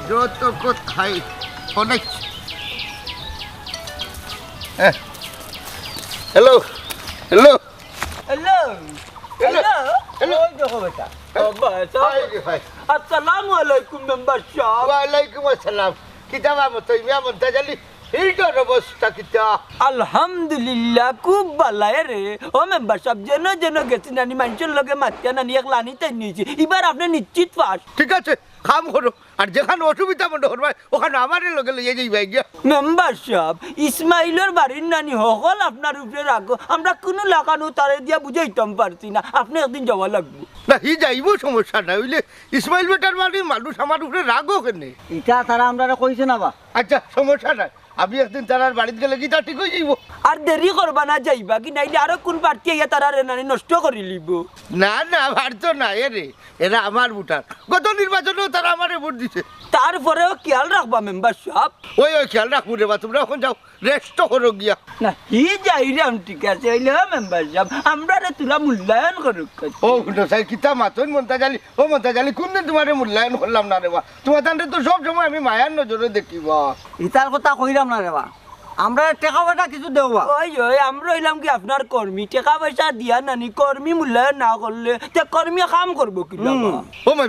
যত কোথায় অনেক hello hello hello hello hello. ওই দেখো বেটা আসসালামু আলাইকুম মেম্বার সাহেব ওয়ালাইকুম আসসালাম কিতাবা মতো ইমিয়া মন্তা জালি এইটার অবস্থা কিতা আলহামদুলিল্লাহ খুব ভালাই রে ও মেম্বার সাহেব যেন যেন গেছি নানি মানুষের লগে মাতিয়া নানি এক লানি তাই নিয়েছি এবার আপনি নিশ্চিত পাস ঠিক আছে কাম করো আর যেখানে অসুবিধা মনে করবা ওখানে আমাদের লগে লইয়ে যাইবা গিয়া মেম্বার সাহেব ইসমাইলের বাড়ির নানি সকল আপনার উপরে রাখো আমরা কোনো লাগানো তারে দিয়া বুঝাইতাম পারছি না আপনি একদিন যাওয়া লাগবে না হি যাইব সমস্যা নাই হইলে ইসমাইল বেটার বাড়ির মানুষ আমার উপরে রাগও কেনে এটা তারা আমরা কইছে না বা আচ্ছা সমস্যা নাই আমি একদিন তার বাড়িতে গেলে কি তা ঠিক হয়ে যাইব আর দেরি করবা না যাইবা কি নাইলে আরো কোন পার্টি ইয়া তারা নানি নষ্ট করে লিব না না ভারতো না এরে এরা আমার ভোটার গত নির্বাচনেও তারা আমারে ভোট দিছে তারপরেও খেয়াল রাখবা মেম্বার সাহেব ওই খেয়াল রাখবো রে বা তোমরা এখন যাও রেস্ট করো গিয়া না হি যাইলাম ঠিক আছে হইলে মেম্বার সাহেব আমরা রে তুলা মূল্যায়ন করুক ও সাই কিতা মাতন মন্তা জালি ও মন্তা জালি কোনদিন তোমার মূল্যায়ন করলাম না রে বা তোমার তান্ডে তো সব সময় আমি মায়ার নজরে দেখিবা ইতার কথা কইরাম না রে বা আমরা টাকা পয়সা কিছু দেও বা ওই ওই আমরা হইলাম কি আপনার কর্মী টাকা পয়সা দিয়া নানি কর্মী মূল্যায়ন না করলে তে কর্মী কাম করবো কি ও মাই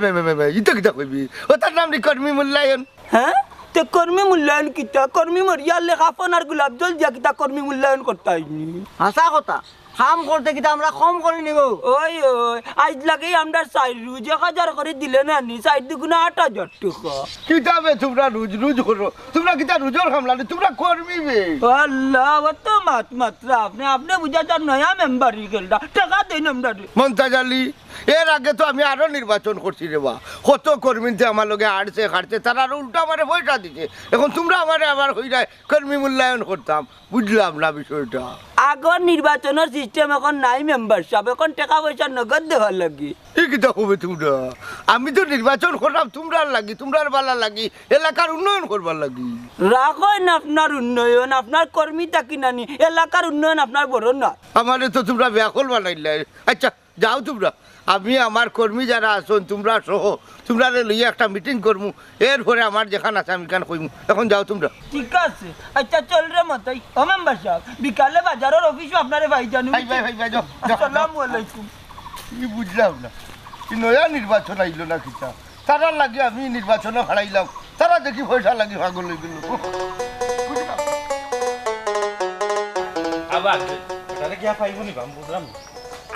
ইতা কিতা কইবি ও তার নাম নি কর্মী মূল্যায়ন হ্যাঁ তে কর্মী মূল্যায়ন কিতা কর্মী মরিয়ার লেখাপন আর গোলাপ জল দিয়া কিতা কর্মী মূল্যায়ন করতে হয়নি হাসা কথা কাম করতে কিটা আমরা কম করে নিব ওই ওই আজ লাগেই আমরা 4,000 করে দিলে নানি 4 দুগুণে 8,000 টাকা কিতা বে তোমরা রুজ করো তোমরা কিতা রুজর খামলা তোমরা কর্মী বে আল্লাহ অত মাত্রা আপনি বুঝাচ্ছেন নয়া মেম্বারি গেলটা টাকা দেন আমরা মন্তা জালি এর আগে তো আমি আরো নির্বাচন করছি রে বা কত কর্মীতে আমার লগে আড়ছে খাটছে তারা আরো উল্টা আমারে পয়সা দিছে এখন তোমরা আমারে আবার হই যায় কর্মী মূল্যায়ন করতাম বুঝলাম না বিষয়টা আগর নির্বাচনের সিস্টেম এখন নাই মেম্বারশিপ এখন টাকা পয়সা নগদ দেওয়ার লাগি এই কিতা হবে তোমরা আমি তো নির্বাচন করলাম তোমরার লাগি তোমরার বালা লাগি এলাকার উন্নয়ন করবার লাগি রাখেন আপনার উন্নয়ন আপনার কর্মী থাকি নানি এলাকার উন্নয়ন আপনার বড় না আমারে তো তোমরা ব্যাকল বানাইলে আচ্ছা যাও তোমরা আমি আমার কর্মী যারা আছেন তোমরা সহ তোমরা লইয়া একটা মিটিং করবো এরপরে আমার যেখানে আছে আমি কেন কইমু এখন যাও তোমরা ঠিক আছে আচ্ছা চল রে মতাই ও মেম্বারশিপ বিকালে বাজারের অফিসও আপনারে ভাই জানু ভাই যাও আসসালামু আলাইকুম কি বুঝলাম না কি নয়া নির্বাচন আইলো না কিতা তারা লাগে আমি নির্বাচনে হারাইলাম তারা দেখি পয়সা লাগি ভাগল হয়ে গেল আবার তাহলে কি আর পাইব নি বাম বুঝলাম না।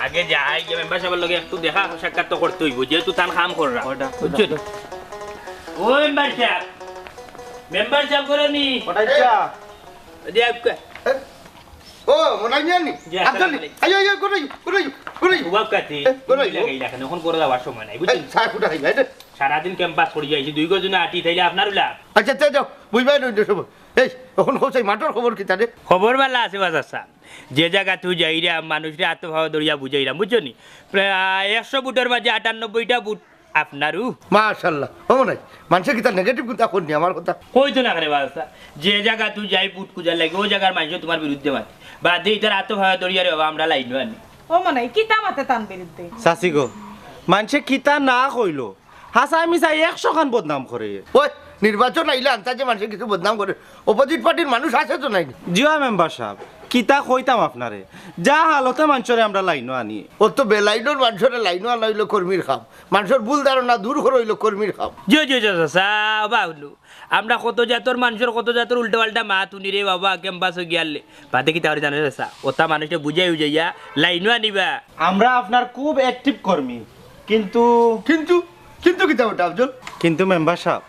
আগে যাই যে মেম্বার সাহেবের লগে একটু দেখা সাক্ষাৎ তো করতে হইব যেহেতু তান কাম কররা বুঝছো ও মেম্বার সাহেব করে নি ওটাইছা দেখ ও মনাই নিয়ানি আজলি আয় আয় কোরাই হুবাব কাটি লাগাইলা কেন এখন করে দেওয়ার সময় নাই বুঝছেন সাই ফুটা খাই ভাই সারাদিন ক্যাম্পাস করে যাইছি 2 গজনে আটি থাইলে আপনার লাভ আচ্ছা তে যাও বুঝবাই নই সব এই এখন কোথায় মাঠের খবর কি তারে খবর বালা আছে বাজার সাহেব যে জায়গা তুই যাইরা মানুষরে আত্মভাব দরিয়া বুঝাইরা বুঝছো নি প্রায় 100 বুটের মাঝে 98টা বুট আপনারও মাশাআল্লাহ ও নাই মানুষে কি তা নেগেটিভ কথা করনি আমার কথা কইতো না করে বাসা যে জায়গা তুই যাই বুট কুজা লাগে ওই জায়গার মানুষ তোমার বিরুদ্ধে মাতে বা দেই তার আত্মভাব দরিয়া রে বাবা আমরা লাইনো আনি ও মনে হয় কিতা মাতে তান বিরুদ্ধে চাচি গো মানুষে কিতা না কইলো হাসা আমি চাই 100 খান বদনাম করে ওই নির্বাচন আইলে আন্তাজে মানুষে কিছু বদনাম করে অপোজিট পার্টির মানুষ আছে তো নাই জিও মেম্বার সাহেব কিতা কইতাম আপনারে যা হালতে মানুষরে আমরা লাইনো আনি ও তো বেলাইনোর মানুষের লাইনো আনাইলো কর্মীর খাম মানুষের ভুল ধারণা দূর করইলো কর্মীর খাম জো বাবা হলো আমরা কত জাতর মানুষের কত জাতর উল্টা পাল্টা মা তুনি রে বাবা ক্যাম্পাস গিয়ালে বাদে কি তাহলে জানে সা ওটা মানুষটা বুঝাই উজাইয়া লাইনো আনিবা আমরা আপনার খুব অ্যাক্টিভ কর্মী কিন্তু কিন্তু কিন্তু কিতা ওটা আফজল কিন্তু মেম্বার সাহেব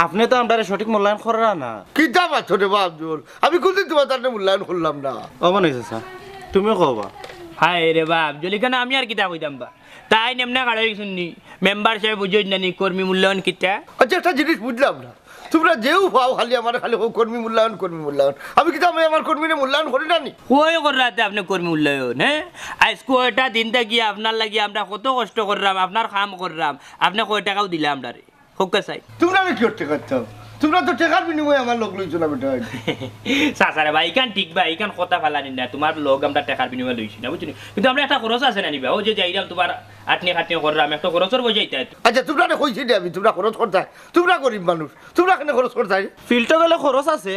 আপনি তো আমরা সঠিক মূল্যায়ন করা না কিতা পাচ্ছ রে বা আফজল আমি কোনদিন তোমার তার মূল্যায়ন করলাম না অমন হয়েছে স্যার তুমিও কবা হায় রে বাপ জলিখানে আমি আর কিতা কইতাম বা তাই নেমনা কাড়াই শুননি মেম্বার সাহেব বুঝই নানি কর্মী মূল্যায়ন কিতা আচ্ছা একটা জিনিস বুঝলাম না তোমরা যেও পাও খালি আমার খালি কর্মী মূল্যায়ন আমি কিন্তু আমি আমার কর্মীরে মূল্যায়ন করি না নি কই কররাতে আপনি কর্মী মূল্যায়ন হ্যাঁ আজ কয়টা দিন থাকি আপনার লাগি আমরা কত কষ্ট করলাম আপনার কাম করলাম আপনি কয় টাকাও দিলে আমরা রে হোক চাই তোমরা আমি কি টেকা চাও তোমরা তো টেকার বিনিময়ে আমার লোক লইছো না বেটা সাসারে ভাই ইকান ঠিক ভাই ইকান কথা ফালানি না তোমার লোক আমরা টাকার বিনিময়ে লইছি না বুঝলি কিন্তু আমরা একটা খরচ আছে না নিবা ও যে যাইরাম তোমার আটনি খাটনি করলাম একটা খরচের বজাইতে আচ্ছা তোমরা কইছি দে আমি তোমরা খরচ করতে তোমরা গরিব মানুষ তোমরা কেন খরচ করতে ফিল্টো গেলে খরচ আছে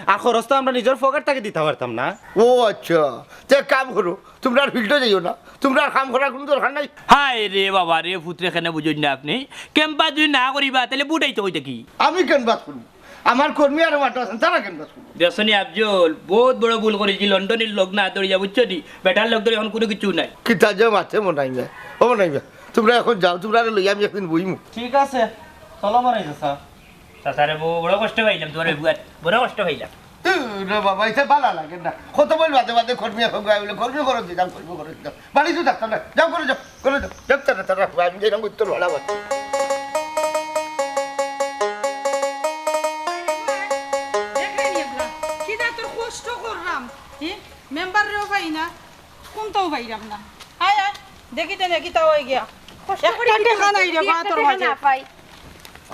আর খরচ তো আমরা নিজের পকেট থেকে দিতে পারতাম না ও আচ্ছা তে কাম করো তোমরা আর ফিল্ডে যাইও না তোমরা আর কাম করার কোনো দরকার নাই হায় রে বাবা রে পুত্রে কেন বুঝুন না আপনি কেম্পা যদি না করিবা তাহলে বুটাইতে হইতে কি আমি কেন বাদ করবো আমার কর্মী আর মাটো আছেন তারা কেন বাদ করবো দেশনি আফজল বহুত বড় ভুল করেছি লন্ডনের লোক না ধরিয়া বুঝছো নি বেটার লোক ধরে এখন কোনো কিছু নাই কিতা যে মাছে মনাইবে ও মনাইবে তোমরা এখন যাও তোমরা লই আমি একদিন বইমু ঠিক আছে চলো মারাই স্যার সাসারে বড় কষ্ট পাইলাম তোমার বড় কষ্ট পাইলাম রে বাবা এটা ভালো লাগে না কত বল বাদে কর্মী এখন গাইলে কর্মী করে দিতাম কর্মী করে দিতাম বাড়ি তো থাকতাম না যাও করে যাও দেখতে না তারা আমি যেরকম উত্তর ভালো আছে কিটা তোর কষ্ট করলাম মেম্বার রেও পাই না কোনটাও পাইলাম না আয় আয় দেখিতে দেখিতে হয়ে গিয়া একটা টেকা নাই রে বা তোর মাঝে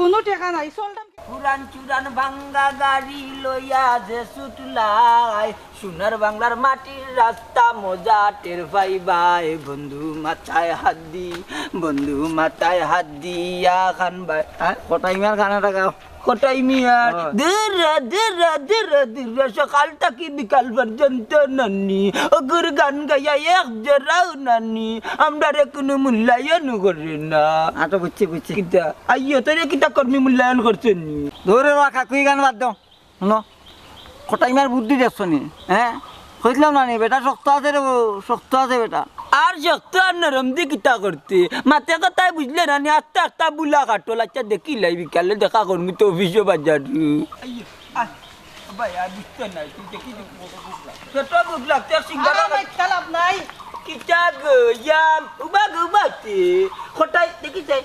কোনো টেকা নাই চলতাম পুরান চুরান ভাঙ্গা গাড়ি লইয়া যে ছুটলাই সোনার বাংলার মাটির রাস্তা মজা টের পাইবাই বন্ধু মাথায় হাত দিয়া খান ভাই কটাই মিয়ার গানাটা গাও কটাই মিয়ার দিরা সকাল থেকে বিকাল পর্যন্ত নানি অগুর গান গাইয়া এক জোড়াও নানি আমরা রে কোনো মূল্যায়ন করে না আটো বুঝছি কিতা আইয়ো তোরে কিতা কর্মী মূল্যায়ন করছেন নি ধরে রাখা কুই গান বাদ দাও শুনো কটাই মিয়ার বুদ্ধি দেখছো নি হ্যাঁ কইলাম না নি বেটা শক্ত আছে রে শক্ত আছে বেটা আর শক্ত আর নরম দিয়ে কিতা করতে মাতে কথায় বুঝলে না নি আস্তে আস্তে বুলা কাটো লাচ্চা দেখি লাই বিকালে দেখা করবি তো অফিসে বাজার খেলাপ নাই কিতা গয়াম উবা গুবাতে খটাই দেখি যাই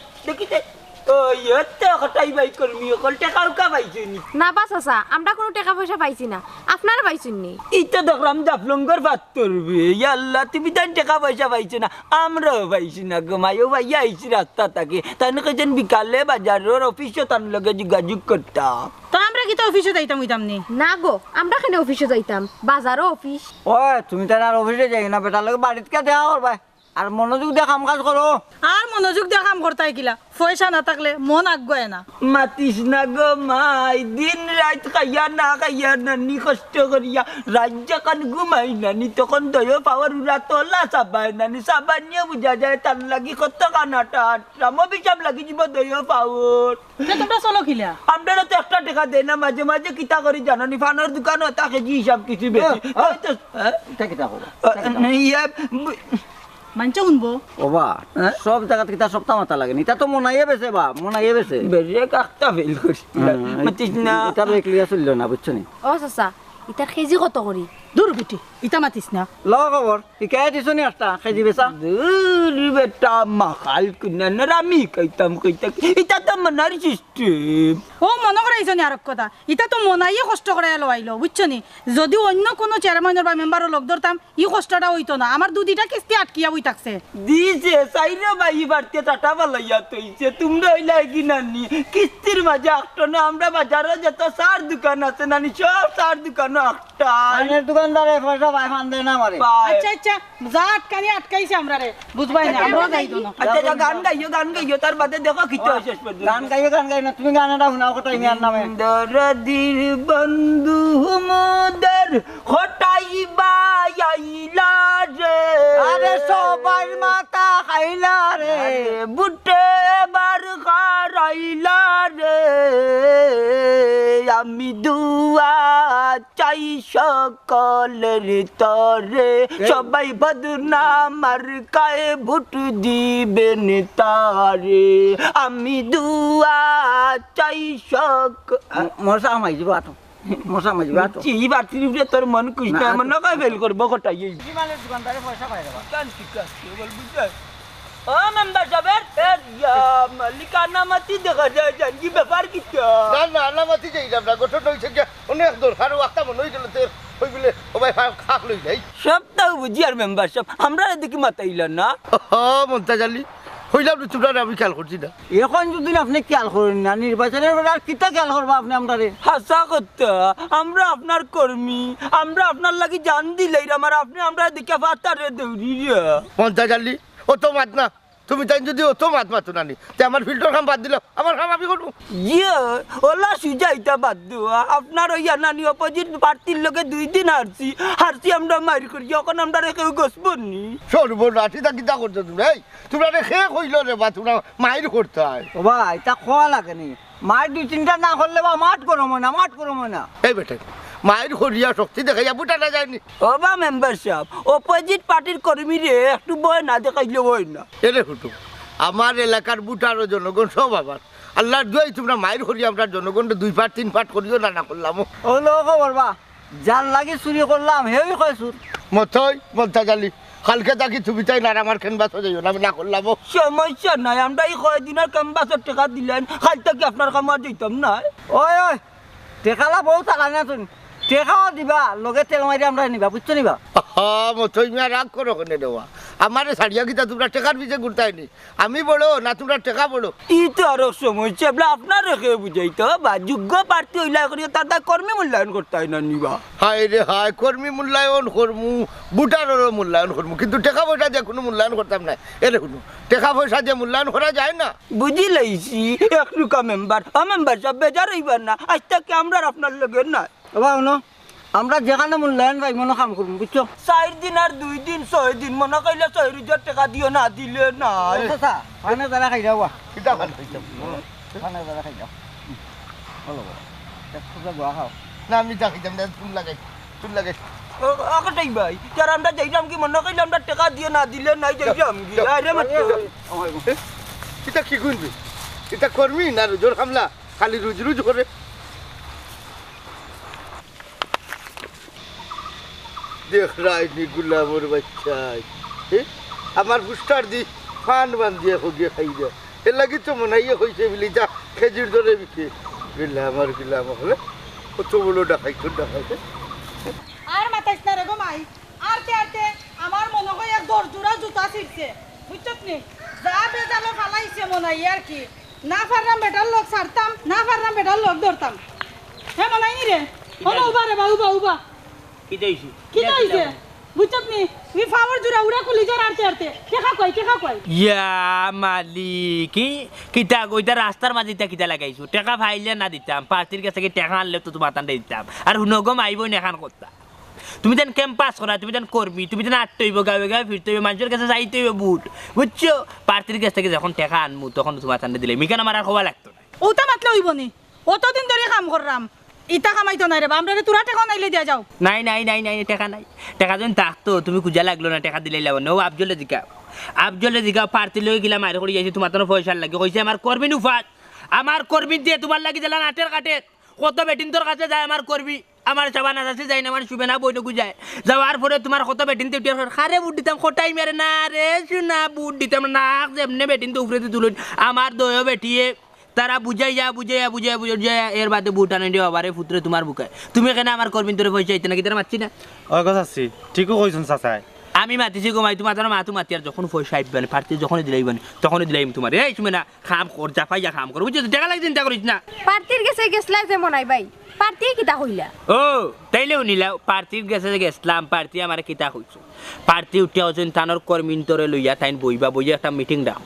ও ইয়তে খটাই বাই করবি কল টাকা উকা পাইছি নি না বাস আসা আমরা কোনো টাকা পয়সা পাইছি না আপনারা পাইছেন নি ইটা দেখলাম জাফলঙ্গর ভাত করবে আল্লাহ তুমি তাই টাকা পয়সা পাইছো না আমরাও পাইছি না গমাইও ভাইয়া আইছি রাস্তা থাকে তাই না কেছেন বিকালে বাজারের অফিসে তার লগে যোগাযোগ করতাম তো আমরা কি তো অফিসে যাইতাম হইতাম নি না গো আমরা কেন অফিসে যাইতাম বাজারও অফিস ওই তুমি তার আর অফিসে যাই না বেটার লগে বাড়িতে কে দেখা করবা আর মনোযোগ দিয়ে কাম কাজ করো আর মনোযোগ দিয়ে কাম করতে গিলা পয়সা না থাকলে মন আগুয়ায় না মাতিস না গো মাই দিন রাত খাইয়া না খাইয়া নানি কষ্ট করিয়া রাত যখন ঘুমাই নানি তখন দয় পাওয়ার উড়া তোলা চাবাই নানি চাবাই নিয়ে বুঝা যায় তার লাগি কত কানাটা রামো বিচাব লাগি যাব দয় পাওয়ার তোমরা চলো খিলা আমরা তো একটা টাকা দেয় না মাঝে মাঝে কিতা করি জানি ফানোর দোকানও তাকে কি হিসাব কিছু বেশি হয়তো এটা কিতা করো মানছে শুনবো ওবা সব জায়গা থেকে তার সপ্তাহ মাথা লাগে এটা তো মনাইয়ে বেছে বা মনাইয়ে বেছে বেরিয়ে কাকটা ফেল করি মাতিস না এটা তো ক্লিয়ার চলল না বুঝছো নি ও চাচা ইটার কেজি কত করি দূর বেটি ইটা মাতিস না ল খবর শিকাই দিছো নি একটা কেজি বেচা দূর বেটা মাখাল কুনান রামি কইতাম এটা তো মনার সিস্টেম ও মনে করাইছো নি আর কথা ইটা তো মনাইয়ে কষ্ট করাই লইলো বুঝছো নি যদি অন্য কোনো চেয়ারম্যানের বা মেম্বারও লোক ধরতাম ই কষ্টটা হইতো না আমার দুদিটা কিস্তি আটকিয়া বই থাকছে দিছে সাইরা ভাই বাড়তে টাটা বালাইয়া তৈছে তোমরা হইলা কি নানি কিস্তির মাঝে একটা না আমরা বাজারে যত সার দোকান আছে নানি সব সার দোকান একটা আইনের দোকানদারে পয়সা পাই ফান দেয় না আমারে আচ্ছা আচ্ছা যা আটকানি আটকাইছে আমরা রে বুঝবাই না আমরা যাইতো না আচ্ছা গান গাইও তার বাদে দেখো কি তো শেষ পর্যন্ত গান গাই না তুমি গানটা শোনাও কত মিয়ার নামে দরদির বন্ধু মোদের খটাইবা আইলা রে আরে সবাই মাথা খাইলা রে বুটে বার খারাইলা রে আমি দুয়া চাই সকলের তরে সবাই বদনাম আর কায়ে ভোট দিবেন তারে আমি দুয়া চাই মশা মাই যাব আতো মশা মাই যাব আতো কি বাতির উপরে তোর মন কৃষ্ণ মন কাই ফেল করবো কটাই দোকানদারে পয়সা পাই যাবা ঠিক আছে বল বুঝছ ও মেম্বার সাহেব মালিকানা মাতি দেখা যায় জান কি ব্যাপার কিটা না না আলামাতি যাইলাম না গঠন হয়েছে গিয়া অনেক দরকার একটা মনে হয়ে গেল তোর ওই বলে ওবাই খাক লই যাই সবটাও বুঝি আর মেম্বার সাহেব আমরা এদিকে মাতাইল না মন্তাজ আলী হইলাম না তোমরা আমি খেয়াল করছি না এখন যদি আপনি খেয়াল করেন না নির্বাচনের বেলা আর কিতা খেয়াল করবা আপনি আমরারে হাসা কথা আমরা আপনার কর্মী আমরা আপনার লাগি জান দিলাই আমার আপনি আমরা দিকে পাতারে দৌড়ি মন্তাজ আলী অত মাত না তুমি তাই যদি অত মাত মাতো নানি তে আমার ফিল্টার কাম বাদ দিল আমার কাম আমি করবো ইয়ে ওলা সুজাইতা বাদ দেওয়া আপনার ওই নানি অপোজিট পার্টির লোকে 2 দিন হারছি আমরা মারি করি এখন আমরা কেউ গোসবনি সর্বনাশী তা কিতা করছো তুমি এই তোমরা রেখে কইল রে বা তোমরা মাইর করতে হয় ও ভাই তা খোয়া লাগে নি মার 2-3টা না করলে বা মাঠ করো না এই বেটে মায়ের করিয়া শক্তি দেখাইয়া বুটানা যায়নি ও বা মেম্বার সাহেব অপোজিট পার্টির কর্মী রে একটু বয় না দেখাইলে হয় না এরে হুটু আমার এলাকার বুটারও জনগণ সব আমার আল্লাহর দুয়াই তোমরা মায়ের করি আমরা জনগণকে 2 পাট 3 পাট করিও না করলাম ও লোক করবা যার লাগি চুরি করলাম হেই কয় সুর মতই মন্তাজ আলী কালকে থাকি তুমি তাই না আমার খেনবাস যাইও না আমি না করলাম সমস্যা নাই আমরা এই কয়দিনের ক্যাম্পাসের টাকা দিলেন কাল থেকে আপনার কামার দিতাম না ওই টেকালা বহুত টাকা না তুমি টেকাও দিবা লগে তেল মারি আমরা নিবা বুঝছো নিবা মতই মিয়া রাগ করো কেন দেওয়া আমার সারিয়া গীতা তোমরা টেকার পিছিয়ে ঘুরতাইনি আমি বড়ো না তোমরা টেকা বড়ো ই তো আরো সমস্যা বলে আপনার রেখে বুঝাইতে বা যোগ্য প্রার্থী হইলা করিয়া তার কর্মী মূল্যায়ন করতে হয় না নিবা হায় রে হায় কর্মী মূল্যায়ন করমু বুটারেরও মূল্যায়ন করমু কিন্তু টাকা পয়সা দিয়ে কোনো মূল্যায়ন করতাম না এরে শুনো টাকা পয়সা দিয়ে মূল্যায়ন করা যায় না বুঝি লাইছি একটুকা মেম্বার মেম্বার সব বেজার হইবার না আজ থেকে আমরা আর আপনার লগে না বাবা শুনো আমরা যেখানে মূল্যায়ন পাই মনে কাম করবো বুঝছো 4 দিন আর 2 দিন 6 দিন মনে কইলে 6,000 টাকা দিও না দিলে না খানে তারা খাই যাও কিতা ভাল হইতাম খানে তারা খাই যাও হলো গোয়া খাও না আমি চাকিতাম না চুন লাগাই আকাটাই ভাই যারা আমরা যাইলাম কি মনে কইলে আমরা টাকা দিও না দিলে নাই যাইলাম কি আরে মাত্র কিতা কি করবি এটা কর্মী না রোজর খামলা খালি রুজ করে দেখ রাইনি গুলামর বাচ্চাই আমার পুষ্টার দি ফান বান্ধিয়া হগিয়ে খাই দেয় এর লাগি তো মনে হয় হয়েছে বলি যা খেজুর ধরে বিকে গিলাম হলে কত বড় ডাকাইছে আর মাতাইছ না রে গো মাই আরতে আমার মনে হয় এক দরজুরা জুতা ছিড়ছে বুঝছত নি যা বেজালো ফালাইছে মনে হয় আর কি না পারলাম বেটার লোক ছাড়তাম না পারলাম বেটার লোক ধরতাম হ্যাঁ মনে হয় নি রে হলো উবা রে বাউবা কি দেইছি কি হইছে বুঝছত নি উই ফাওয়ার জুরা উড়া কুলি জোর আরতে কেখা কই ইয়া মালিক কিতা কইতা রাস্তার মাঝিটা কিতা লাগাইছো টাকা ফাইলে না দিতাম পার্টির কাছে টাকা আনলে তো তোমার তান্ডে দিতাম আর হুনগম আইবই না এখান করতা তুমি যেন ক্যাম্পাস করা তুমি যেন করবি তুমি যেন আটতে হইব গাঁয়ে ফিরতে হইব মানুষের কাছে যাইতে হইব বুট বুঝছো পার্টির কাছ থেকে যখন টাকা আনমু তখন তোমার তান্ডে দিলে মিকান আমার আর খোয়া লাগতো না ওটা মাতলে হইব নি অতদিন ধরে কাম কররাম ইটা কামাইতো নাই রে আমরা তোরা টাকা নাইলে দিয়া যাও নাই টাকা নাই টাকা যখন থাকতো তুমি খুঁজা লাগলো না টাকা দিলে লাভ ও আফজলে জিকা পার্টি লই গেলাম মায়ের করে যাইছি তোমার তো পয়সা লাগে কইছে আমার কর্মী নুফাত আমার কর্মী দিয়ে তোমার লাগি দিলাম আটের কাটে কত বেটিন তোর কাছে যায় আমার কর্মী আমার চাবানা আছে যাই না আমার শুবে না বইটুকু যায় যাওয়ার পরে তোমার কত বেটিন তো খারে বুট দিতাম খোটাই মেরে না রে শুনা বুট দিতাম না যেমনি বেটিন তো উপরে তুলুন আমার দয় বেটিয়ে তারা বুঝাইয়া এর বাদে বুট আনে দিও আবার পুত্রে তোমার বুকায় তুমি কেন আমার কর্মী তোরে পয়সা আইতে নাকি তারা মারছি না ওই কথা আছি ঠিকও কইছুন চাচাই আমি মাতিছি গোমাই তোমার জানো মাতু মাতি আর যখন পয়সা আইবানি পার্টি যখনই দিলাইবানি তখনই দিলাইম তোমার এই তুমি না খাম কর জাফাইয়া খাম কর বুঝছো টাকা লাগে চিন্তা করিস না পার্টির গেছে গেছলা যে মনাই ভাই পার্টি কিতা হইলা ও তাইলে শুনিলাও পার্টির গেছে গেছলাম পার্টি আমার কিতা হইছো পার্টি উঠিয়া হচ্ছেন তানোর কর্মী তোরে লইয়া তাইন বইয়া একটা মিটিং ডাক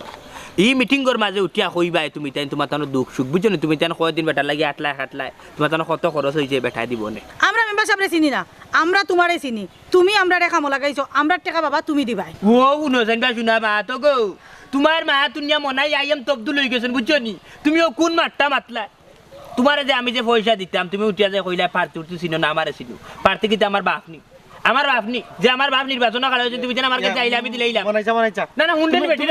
এই মিটিংর মাঝে উঠিয়া কইবাই তুমি তাই তোমার তানো দুঃখ সুখ বুঝছো না তুমি তান কয়দিন বেটার লাগে 8 লাখ তোমার তানো কত খরচ হয়েছে বেটাই দিব না আমরা মেম্বার সাহেবরে চিনি না আমরা তোমারে চিনি তুমি আমরা রেখা মো লাগাইছো আমরা টাকা বাবা তুমি দিবাই ও উনছেন বা শুনা মা তো গো তোমার মা তুনিয়া মনাই আইএম তবদু লই গেছেন বুঝছো নি তুমিও কোন মাঠটা মাতলা তোমারে যে আমি যে পয়সা দিতাম তুমি উঠিয়া যে কইলা পার্টি উঠতে চিনো না আমারে চিনো পার্টি কিন্তু আমার বাপ নি যে আমার বাপ নির্বাচন করা হয়েছে তুমি যেন আমার কাছে আইলা আমি দিলাইলাম মনাইছা না হুন্ডেন বেটি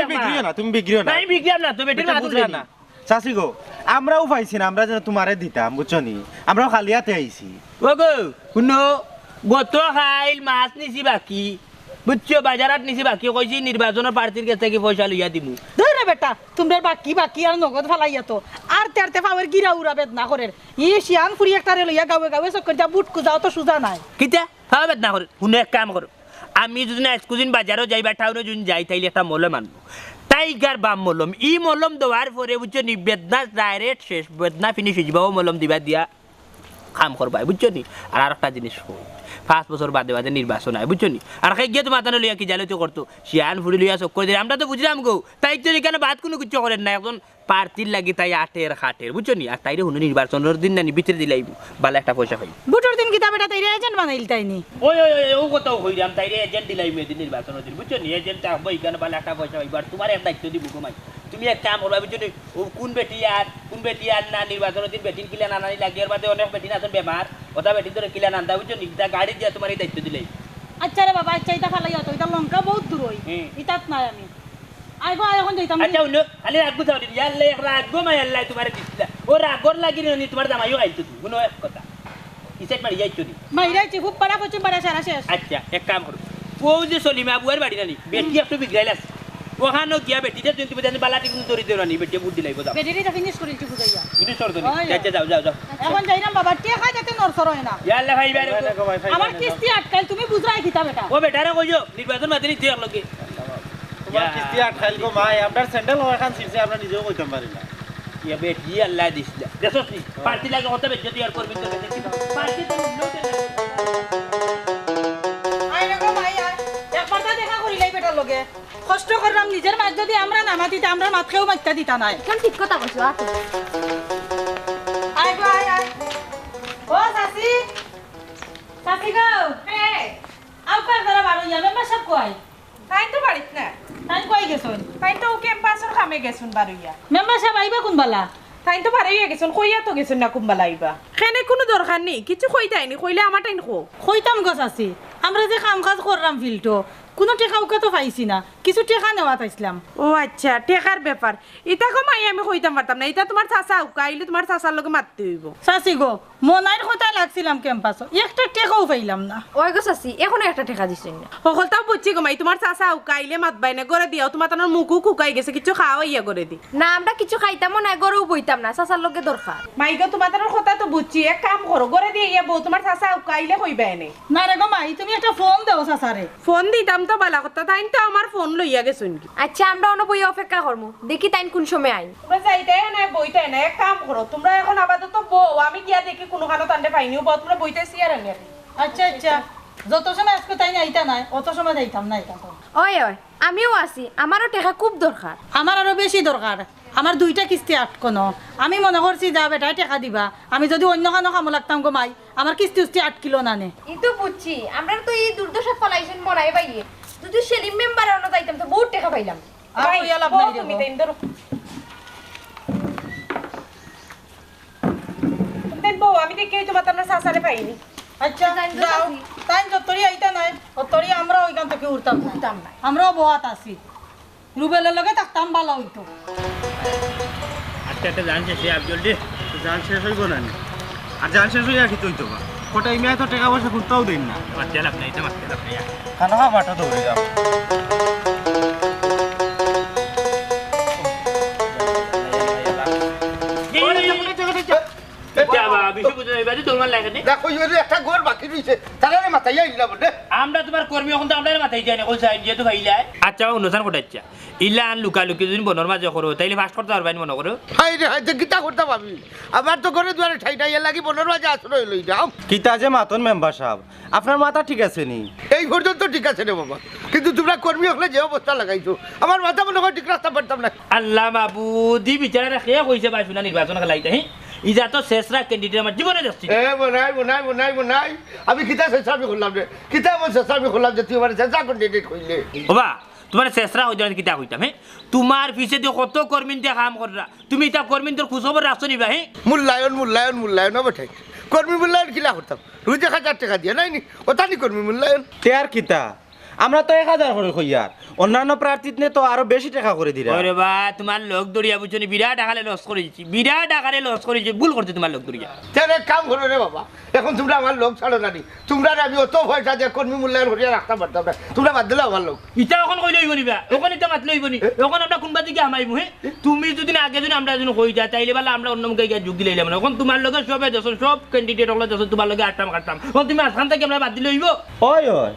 তুমি বিক্রিও না নাই বিক্রিয়াম না তো বেটির মা বুঝলা না চাচি গো আমরাও পাইছি না আমরা যেন তোমারে দিতাম বুঝছো নি আমরাও খালিয়াতে আইছি ও গো শুনো গত খাইল মাছ নিছি বাকি বুঝছো বাজারাত নিছি বাকি কইছি নির্বাচনের প্রার্থীর কাছে কি পয়সা লইয়া দিমু ধরে বেটা তোমরা বাকি আর নগদ ফেলাইয়া তো আর তেরতে পাওয়ার গিরা উড়া বেদনা করে শিয়ান ফুরি একটারে লইয়া গাঁৱে গাঁৱে চক্কর যা বুটকু যাও তো সুজা নাই কিতা ফাওয়াবেত না করে শুনে এক কাম করো আমি যদি না স্কুদিন বাজারও যাই বা টাউনে যদি যাই তাইলে একটা মলম আনবো টাইগার বাম মলম ই মলম দেওয়ার পরে বুঝছো নি বেদনা ডাইরেক্ট শেষ বেদনা ফিনিশ হয়ে যাবো মলম দিবা দিয়া কাম করবাই বুঝছো নি আর একটা জিনিস 5 বছর বাদে বাদে নির্বাচন হয় বুঝছো নি আর খাই গিয়ে তো মাথানো লইয়া কি জালে তো করতো শিয়ান ফুড়ি লইয়া চক্কর দিয়ে আমরা তো বুঝলাম গো তাই তো এখানে বাদ কোনো কিছু করেন না এখন প্রার্থীর লাগি তাই আটের খাটের বুঝছো নি আর তাইরে হুনো নির্বাচনের দিন না ভিতরে দিলাই বালা একটা পয়সা পাই বুটোর দিন কিতা বেটা তাইরে এজেন্ট বানাইল তাইনি ওই ও কথাও হইরাম তাইরে এজেন্ট দিলাই মেদিন নির্বাচনের দিন বুঝছো নি এজেন্ট থাকবো এখানে বালা একটা পয়সা পাইবার তোমার এক দায়িত্ব দিব ঘুমাই তুমি এক কাম করবা বুঝছো নি ও কোন বেটি আর না নির্বাচনের দিন বেটিন কিলা নানানি লাগে এর বাদে অনেক বেটিন আছেন বেমার ওটা বেটিন ধরে কিলা নান্দা বুঝছো নি তা গাড়ি দিয়ে তোমার এই দায়িত্ব দিলাই আচ্ছা রে বাবা আচ্ছা ইতা ফেলাইয়া তো ইতা লঙ্কা বহুত দূর হই ইতাত নাই আমি আইবো এখন যাইতাম আচ্ছা উনো খালি রাখবো যাও দিন ইয়াল্লে রাখবো মা ইয়াল্লাই তোমার দিছিলা ও রাগর লাগি নি তোমার জামাইও আইতো তুমি কোনো এক কথা ইসেট মারি যাইতো নি মাইরাইছি খুব পাড়া পশ্চিম পাড়া সারা শেষ আচ্ছা এক কাম করো ও যে সলিমা বুয়ার বাড়ি নানি বেটি একটু বিগড়াইল আছে ওখানে গিয়া বেটিতে তুমি জানি বালাটি কিন্তু দড়ি দেও নানি বেটি বুট দিলাই বোঝাও বেডিটা ফিনিশ করিছি বুঝাইয়া বুঝি সর দনি আচ্ছা যাও যাও যাও এখন যাইরাম বাবা টেকা যাতে নরসর হয় না ইয়াল্লা ভাই বারে আমার কিস্তি আটকাল তুমি বুঝরাই খিতা বেটা ও বেটারে কইও নির্বাচন মাতেনি তুই লগে তোমার কিস্তি আটকাইল গো মা আপনার স্যান্ডেল ওখান ছিড়ছে আমরা নিজেও কইতাম পারি না ইয়া বেটি আল্লাহ দিছলা দেখছস নি পার্টি লাগে হতে বেটি যদি আর করবি তো দেখি পার্টি তো লোটে আই রে মাই আই একবার তো দেখা করিলাই বেটার লগে কষ্ট করলাম নিজের মাছ যদি আমরা নামাতিতে আমরা মাতকেও মাত্তা দিতা নাই একদম ঠিক কথা কইছো আতো আই গো আই ও সাসি সাসি গো হ্যাঁ আউ কার দ্বারা বারো যাবে মা সব কই তাই তো বাড়িত না তাই কই গেছন তাই তো ক্যাম্পাসের কামে গেছুন বারুইয়া মেম্বার সাহেব আইবা কোন বালা তাই তো বারুইয়া গেছুন কইয়া তো গেছুন না কুম্বালা আইবা খেনে কোনো দরকার নেই কিছু কইতাইনি কইলে আমার টাইম খো কইতাম গো সাসি আমরা যে কাম কাজ করলাম ফিল্টো কোনো টেকা উকা তো পাইছি না কিছু টেকা নেওয়া তাইছিলাম ও আচ্ছা টেকার ব্যাপার এটা কমাই আমি কইতাম পারতাম না এটা তোমার চাচা উকাইলে তোমার চাচার লগে মারতে হইব সাসি গো মনাইর কথা লাগছিলাম ক্যাম্পাস একটা টেকাও পাইলাম না ওই গো চাচি এখনো একটা টাকা দিছেন না সকলটাও বুঝছি গমাই তোমার চাচা উকাইলে মাতবাই না করে দিও তোমার তোমার মুখও কুকাই গেছে কিছু খাওয়া ইয়া করে দি না আমরা কিছু খাইতামও না গরু বইতাম না চাচার লগে দরকার মাইগো তোমার তোমার কথা তো বুঝছি এক কাম করো করে দিয়ে ইয়া বউ তোমার চাচা উকাইলে কইবা এনে না রে গো মাই তুমি একটা ফোন দাও চাচারে ফোন দিতাম তো বালা কথা তাই তো আমার ফোন লইয়া গেছুন কি আচ্ছা আমরা অন্য বই অপেক্ষা করবো দেখি তাইন কোন সময় আইন তোমরা যাইতে না বইতে না এক কাম করো তোমরা এখন আপাতত বউ আমি গিয়া দেখি কোনো খানো তান্ডে পাইনিও বউ তোমরা বইতেছি আর আমি আচ্ছা আচ্ছা যত সময় আজকে তাই আইতা নাই অত সময় যাইতাম না এটা ওই ওই আমিও আছি আমারও টাকা খুব দরকার আমার আরো বেশি দরকার আমার দুইটা কিস্তি আটকনো আমি মনে করছি যা বেটা টাকা দিবা আমি যদি অন্য কানো কামো লাগতাম গো মাই আমার কিস্তি উস্তি 8 কিলো নানে ই তো বুঝছি আমরা তো এই দুর্দশা ফলাইছেন মনাই বাইয়ে যদি সেলিম মেম্বার অন্য যাইতাম তো বহুত টাকা পাইলাম আর কইয়া লাভ নাই রে তুমি গো। তাই ধরো তুমি বউ আমি দেখি তোমার তোমার চাচারে পাইনি আচ্ছা তাই তো যাও আছি। তাই যতরি আইতা নাই অতরি আমরা ওইখান থেকে উঠতাম উঠতাম না। আমরাও বহাত আছি রুবেলের লগে থাকতাম ভালো হইতো আচ্ছা একটা জানছে সে আব্দুল দে জান শেষ হইব না নি? আর জান শেষ হইয়া কি তৈতো বা কোটাই মেয়ে তো টাকা পয়সা খুঁজতেও দিন না মারতে লাভ নাই এটা মারতে লাভ নাই খানা খা মাঠে দৌড়ে যাও দেখো ইয়ে একটা ঘর বাকি রয়েছে তারা মাথায় আইলা বটে আমরা তোমার কর্মী এখন তো আমরা মাথায় যাই না কই সাইড যেহেতু ভাইলা আচ্ছা অনুষ্ঠান কোটাচ্ছা ইলা আন লুকালুকি যদি বনর মাঝে করো তাইলে ফাস্ট করতে পারবাই মনে করো হাই রে হাই গীতা করতে পাবি আমার তো ঘরে দুয়ারে ঠাইটা ইয়ে লাগি বনের মাঝে আশ্রয় লই যাও কিতা যে মাতন মেম্বার সাহেব আপনার মাথা ঠিক আছে নি এই পর্যন্ত ঠিক আছে রে বাবা কিন্তু তোমরা কর্মী হলে যে অবস্থা লাগাইছো আমার মাথা মনে হয় ঠিক রাস্তা পারতাম না আল্লাহ মাবুদি বিচারে রাখে কইছে ভাই শুনা নির্বাচন খেলাইতে হ্যাঁ ইজা তো শেষরা ক্যান্ডিডেট আমার জীবনে যাচ্ছি বনাই আমি কিতা চেষ্টা করলাম রে কিতা আমার চেষ্টা করলাম যে তুই আমার চেষ্টা ক্যান্ডিডেট কইলে বাবা তোমার শেষরা হইতে কিতা হইতাম হ্যাঁ তোমার পিছে দিয়ে কত কর্মী দিয়ে কাম কররা তুমি এটা কর্মী তোর খোঁজখবর রাখছো নিবা হ্যাঁ মূল্যায়ন বেঠাই কর্মী মূল্যায়ন কিলা করতাম রুই 1000 টাকা দিয়ে নাই নি ওটা নি কর্মী মূল্যায়ন তে আর কিতা আমরা তো 1000 করে কইয়ার অন্যান্য প্রার্থীত নে তো আরো বেশি টাকা করে দিরা ওরে বা তোমার লোক দড়িয়া বুঝছনি বিরাট আকারে লস করেছি বিরাট আকারে লস করেছি ভুল করছে তোমার লোক দড়িয়া তাহলে এক কাম করো রে বাবা, এখন তোমরা আমার লোক ছাড়ো না নি। তোমরা আমি অত পয়সা দিয়ে কর্মী মূল্যায়ন করিয়া রাখতে পারতাম না, তোমরা বাদ দিলে আমার লোক। ইটা এখন কই লইব নিবা এখন ইটা মাত লইব নি এখন আমরা কোনবা দিকে আমাইবো হে তুমি যদি না আগে যদি আমরা যদি কই যা তাইলে বলা আমরা অন্য মুখে গিয়ে যোগ দিলাম না এখন তোমার লগে সবে যখন সব ক্যান্ডিডেট হলো যখন তোমার লগে আটটাম কাটতাম এখন তুমি আসান থেকে আমরা বাদ দিলে হইব ওই ওই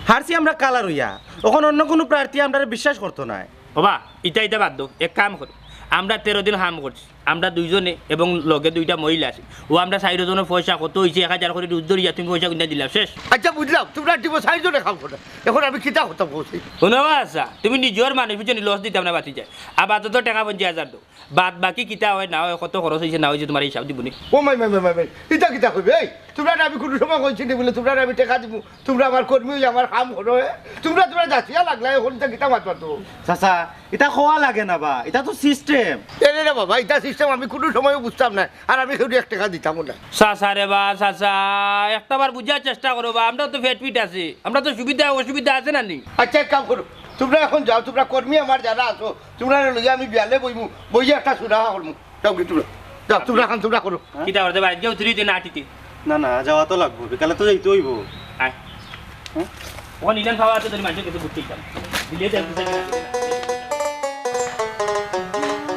হারছি আমরা কালার হইয়া এখন অন্য কোনো প্রার্থী আমরা বিশ্বাস করতো না বাবা ইটা বাদ দাও এক কাম করো আমরা 13 দিন কাম করছি আমরা দুইজনে এবং লগে দুইটা মহিলা আছে ও আমরা 4 জনের পয়সা কত হইছে 1000 করে রুজ ধরিয়া তুমি পয়সা কিনা দিলা শেষ আচ্ছা বুঝলাম, তোমরা টিপো 4 জনে কাম করো, এখন আমি কিতা হতাম বলছি। শোনাবা আচ্ছা তুমি নিজের মানুষ পিছনে লস দিতাম না বাঁচি যায় আপাতত টাকা 50,000 দাও বাদ বাকি কিতা হয় না হয় কত খরচ হয়েছে না হয়েছে তোমার হিসাব দিবনি ও মাই মাই মাই মাই ইটা কিতা কইবে? এই তোমরা আমি কোনো সময় কইছি নি বলে তোমরা আমি টাকা দিব, তোমরা আমার কর্মী আমার কাম করো, তোমরা যাচিয়া লাগলা এখন তা কিতা মাতবা তো। চাচা এটা খোয়া লাগে না বা এটা তো সিস্টেম এরে রে বাবা, এটা সিস্টেম আমি কোনো সময় বুঝতাম না, আর আমি কেউ 1 টাকা দিতাম না। চাচা রে বা চাচা একটাবার বুঝার চেষ্টা করো বা আমরা তো ফেট ফিট আছে আমরা তো সুবিধা অসুবিধা আছে না নি আচ্ছা এক কাম করো, তোমরা এখন যাও, তোমরা কর্মী আমার যারা আছো তোমরা লইয়া আমি বিয়ালে বইমু, বইয়া একটা সুরাহা করমু, যাও কি তোমরা যাও, তোমরা এখন তোমরা করো। কিতা করতে বাইরে যাও 3 দিন আটিতে না না যাওয়া তো লাগবো বিকালে তো যাইতে হইব আয় ওখানে ইলান খাওয়া আছে তুমি মানুষের কাছে বুঝতেই চান দিলে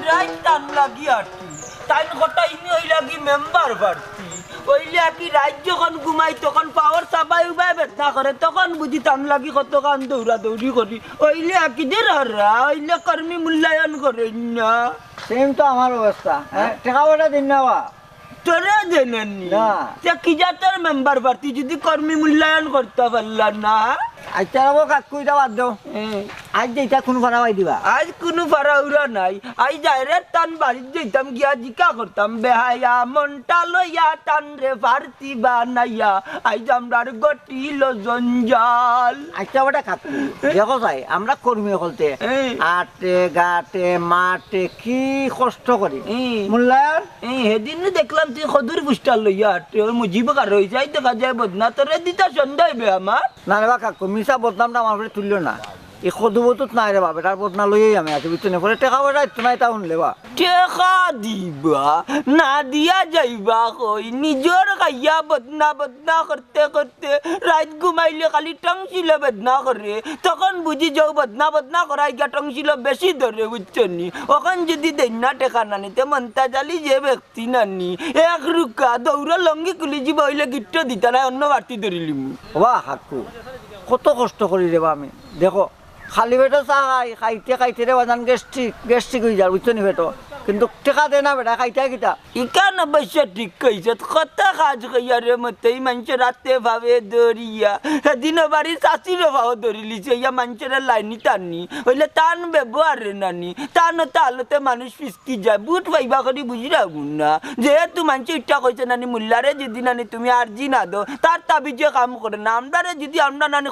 রাইট টান লাগি আরতি টাইম কটা ইনি ওই লাগি মেম্বার প্রার্থী ওইলে কি রাত যখন ঘুমাই তখন পাওয়ার চাপাই উবাই বেদনা করে তখন বুঝি টান লাগি কত কান দৌড়া দৌড়ি করি ওইলে কি যে রারা ওইলে কর্মী মূল্যায়ন করে না সেম তো আমার অবস্থা, হ্যাঁ টাকা পয়সা দিন না বা তোরা জেনেননি না। কি যা তোর মেম্বার প্রার্থী যদি কর্মী মূল্যায়ন করতে পারলাম না আচ্ছা বাবু কাকু এটা বাদ দাও, আজ যেটা কোন ভাড়া পাই দিবা আজ কোনো ফারাউরা নাই আজ যাইরে টান বাড়িতে যেতাম গিয়া জিকা করতাম বেহায়া মনটা লইয়া টান রে ফারতি বানাইয়া আজ আমরার গটিল জঞ্জাল আচ্ছা ওটা কাকু দেখো চাই আমরা কর্মী হলতে আটে গাটে মাঠে কি কষ্ট করি মূল্যায়ন সেদিন দেখলাম তুই সদুর পুষ্টার লইয়া মুজিব কার রয়েছে দেখা যায় বদনা তোরে দিতা সন্দেহ বে আমার না রে বা কাকু মিশা বদনামটা আমার উপরে তুললো না, এই সদুবতুত নাই রে বাবা, এটার বদনা লইয়াই আমি আছি বুঝছো না, পরে টাকা পয়সা ইতো নাই তা শুনলে বা টেকা দিবা না দিয়া যাইবা কই নিজর খাইয়া বদনা বদনা করতে করতে রাত ঘুমাইলে খালি টংছিল বদনা করে তখন বুঝি যাও বদনা বদনা করাই গিয়া টংছিল বেশি ধরে বুঝছো নি ওখান যদি দেনা টেকা নানিতে মনতা জালি যে ব্যক্তি নানি এক রুকা দৌড়া লঙ্গি কুলি যাব হইলে গিট্ট দিতা না অন্য বাটি ধরিলিম বা কাকু কত কষ্ট করি রে বা আমি দেখো খালি পেটো চা খাইতে খাইতে রে বাজান গ্যাস্ট্রিক হয়ে যায় বুঝছো নি পেটো, কিন্তু টেকা দে না বেটা খাইতে কিতা ইকান অবশ্য ঠিক কইছে কত কাজ কইয়া রে মতেই মানুষ রাতে ভাবে দরিয়া সেদিন বাড়ি চাষির ভাও ধরি লিছে ইয়া মানুষের লাইনি টাননি হইলে টান ব্যবহার নানি টান তালতে মানুষ পিসকি যায় বুট পাইবা করি বুঝি রাখুন না যেহেতু মানুষ ইচ্ছা কইছে নানি মূল্যারে যদি নানি তুমি আর্জি না দো তার তাবি যে কাম করে না আমরা যদি আমরা নানি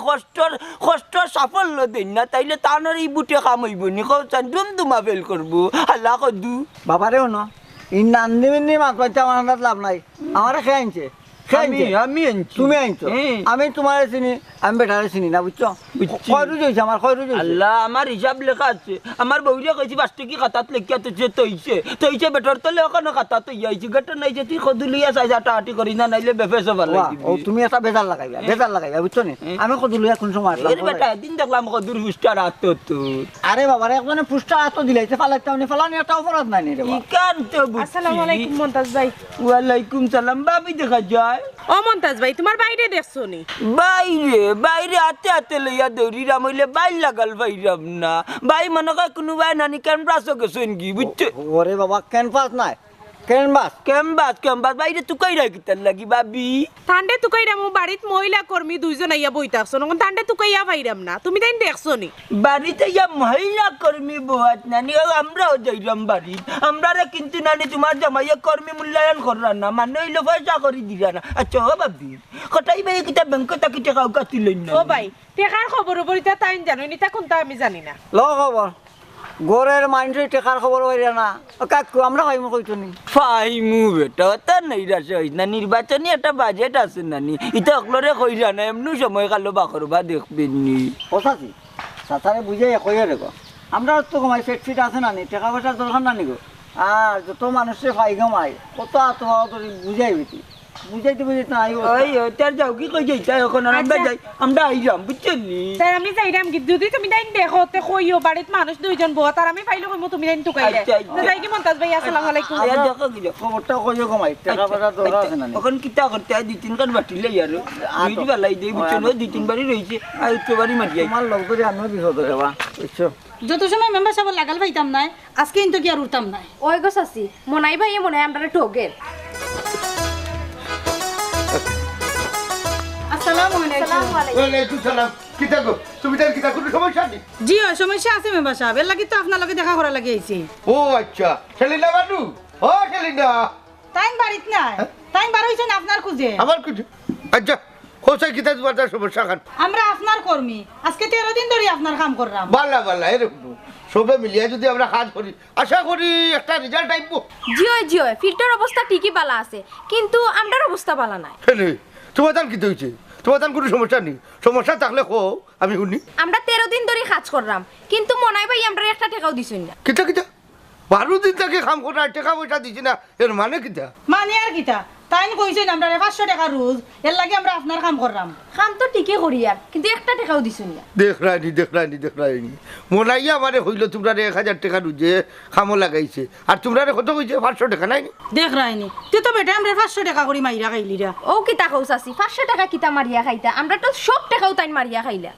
কষ্ট সাফল্য দেই না তাইলে টানোর এই বুটে কাম হইব নি কৌচান দুমদুমা ফেল করবো হাল্লা কদু বাবারেও ন এই নান্দি মিন্দি মাছ পাইতে আমার হাত লাভ নাই, আমার খেয়ে আনছে আমি আনছি তুমি আনছো আমি তোমার চিনি আমি বেটারে চিনি না বুঝছো, কয় রুজ হয়েছে আমার কয় রুজ হয়েছে আল্লাহ আমার হিসাব লেখা আছে আমার বউরিয়া কইছি 5 টাকা খাতাত লেখিয়া তৈছে বেটার তো লেখানো খাতা তো আইছি গেটা নাই যে তুই কদুলিয়া চাই যাটা আটি করি না নাইলে বেফেস ভাল ও তুমি এটা বেজার লাগাইবা বুঝছো নি আমি কদুলিয়া কোন সময় আসলাম এর বেটা দিন দেখলাম কদুর হুস্টার আতো তো আরে বাবা একজনে পুষ্টা হাত দিলাইছে ফালাইতে আমি ফালানি একটা অপরাধ নাই রে বাবা ইকান তো আসসালামু আলাইকুম মন্তাজ ভাই ওয়ালাইকুম সালাম ভাবি দেখা যায় ও মন্তাজ ভাই তোমার বাইরে দেখছো নি বাইরে হাতে হাতে লইয়া দৌড়িরাম হইলে বাইর লাগাল বাইরাম না বাই মনে কয় কোনো বাই নানি কেন প্রাসো গেছেন কি বুঝছো ওরে বাবা ক্যানভাস নাই ক্যানভাস বাইরে তুকাই রাখি তার লাগি ভাবি তান্ডে তুকাইরাম বাড়িত মহিলা কর্মী দুইজন আইয়া বইতে আসছো নখন তান্ডে তুকাইয়া পাইরাম না তুমি তাই দেখছো নি বাড়িতে ইয়া মহিলা কর্মী বহাত নানি আমরাও যাইরাম বাড়ি আমরারে কিন্তু নানি তোমার জামাইয়া কর্মী মূল্যায়ন কররা না মানে হইলো পয়সা করে দিরা না আচ্ছা ও ভাবি কটাই ভাই কিতা ব্যাংক তাকি টাকা কাটিলেন না ও ভাই টেকার খবর বলিতা তাই জানো নি তা কোনটা আমি জানি না ল খবর গড়ের মানুষের টেকার খবর পাইরা না কাকু আমরা পাইমু কইতো নি ফাইমু বেটা তা নৈরাশে হইস না নির্বাচনী একটা বাজেট আছে নানি ইটা অকলরে কইরা না এমনি সময় কালো বাকরবা দেখবেন নি কথাছি সাঁতারে বুঝাই কইয়া রেখো আমরা তো কমাই ফেট ফিট আছে না নি টাকা পয়সার দরকার না নিগো আর যত মানুষের ফাই গমাই কত আত্মহারা করি বুঝাই বেটি বুঝাইতে বুঝাইতে নাই ওই তার যাও কি কই যাইতা এখন আর আমরা যাই আমরা আইরাম বুঝছেন নি স্যার আমি যাইরাম কি যদি তুমি তাই দেখো তে কইও বাড়িত মানুষ দুইজন বহ তার আমি পাইলো কইমু তুমি তাই টুকাইলে আচ্ছা, আচ্ছা। যাই কি মন্তাজ ভাই আসসালামু আলাইকুম আয়া দেখো কি খবরটা কইও কমাই টাকা পয়সার দরকার আছে না নি এখন কিতা করতে আই দুই তিন কান বাটিলে আর দুই বেলাই দেই বুঝছেন দুই তিন বাড়ি রইছে আর উচ্চ বাড়ি মাটি আই তোমার লোক ধরে আমিও বিপদ হবা বুঝছো যত সময় মেম্বার সাহেব লাগাল পাইতাম নাই আজকে কিন্তু কি আর উঠতাম নাই ওই গো চাচি মনাই ভাইয়ে মনে হয় আমরা ঠগের আসসালামু আলাইকুম আসসালামু আলাইকুম ওয়ালাইকুম সালাম কিতা গো তুমি তার কিতা কোনো সমস্যা নেই জি হয় সমস্যা আছে মেম্বার সাহেব এর লাগি তো আপনার লগে দেখা করা লাগি আইছি ও আচ্ছা সেলিনা বানু ও সেলিনা টাইম বাড়িত নাই টাইম বার হইছে না আপনার খুঁজে আমার কিছু আচ্ছা হোসাই কিতা তোমার তার সমস্যা খান আমরা আপনার কর্মী আজকে 13 দিন ধরে আপনার কাম করলাম বালা বালা এরকম সবে মিলিয়ে যদি আমরা কাজ করি আশা করি একটা রেজাল্ট আইবো জিও ফিল্টার অবস্থা ঠিকই বালা আছে কিন্তু আমরার অবস্থা বালা নাই হেলে তোমার তার কি হয়েছে তোমার তার কোনো সমস্যা নেই সমস্যা থাকলে কো আমি শুনি আমরা 13 দিন ধরে কাজ করলাম কিন্তু মনাই ভাই আমরা একটা টাকাও দিছুন না কিতা কিতা 12 দিন থেকে কাম করার টাকা পয়সা দিছি না এর মানে কিতা মানে আর কিতা তাই কইছেন আমরা 500 টাকা রোজ এর লাগি আমরা আপনার কাম করলাম কাম তো ঠিকই করি আর কিন্তু একটা টাকাও দিছুন না দেখ রাইনি মনাইয়া আমারে হইলো তোমরা 1000 টাকা রুজে খামো লাগাইছে আর তোমরা কত কইছে 500 টাকা নাই দেখ রাইনি তুই তো বেটা আমরা 500 টাকা করে মাইরা খাইলিরা ও কি টাকাও চাচি 500 টাকা কিতা মারিয়া খাইতা আমরা তো সব টাকাও তাই মারিয়া খাইলা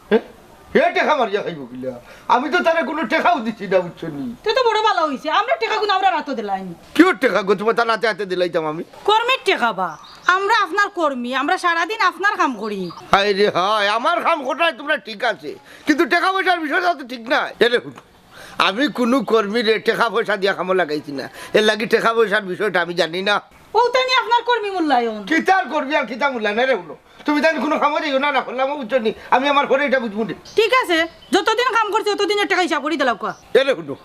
হে টাকা মারিয়া খাইব কিলা আমি তো তারে কোনো টাকাও দিছি না বুঝছো নি তুই তো বড় ভালো হইছে আমরা টাকা গুলো আমরা রাতো দিলাম কিও টাকা গো তোমার তার হাতে হাতে দিলাইতাম আমি কর্মীর টাকা বা আমরা আপনার কর্মী আমরা সারাদিন আপনার কাম করি হাই রে হাই আমার কাম কোটায় তোমরা ঠিক আছে কিন্তু টাকা পয়সার বিষয়টা তো ঠিক না এরে শুনো আমি কোনো কর্মীর টাকা পয়সা দিয়া কামো লাগাইছি না এর লাগি টাকা পয়সার বিষয়টা আমি জানি না ও তাই আপনার কর্মী মূল্যায়ন কিতার করবি আর কিতা মূল্য না রে শুনো তুমি তাই কোনো কামো যাইও না করলাম বুঝছো নি আমি আমার ঘরে এটা বুঝবো নি ঠিক আছে যতদিন কাম করছে ততদিনের টাকা হিসাব করে দিলাম এরে শুনো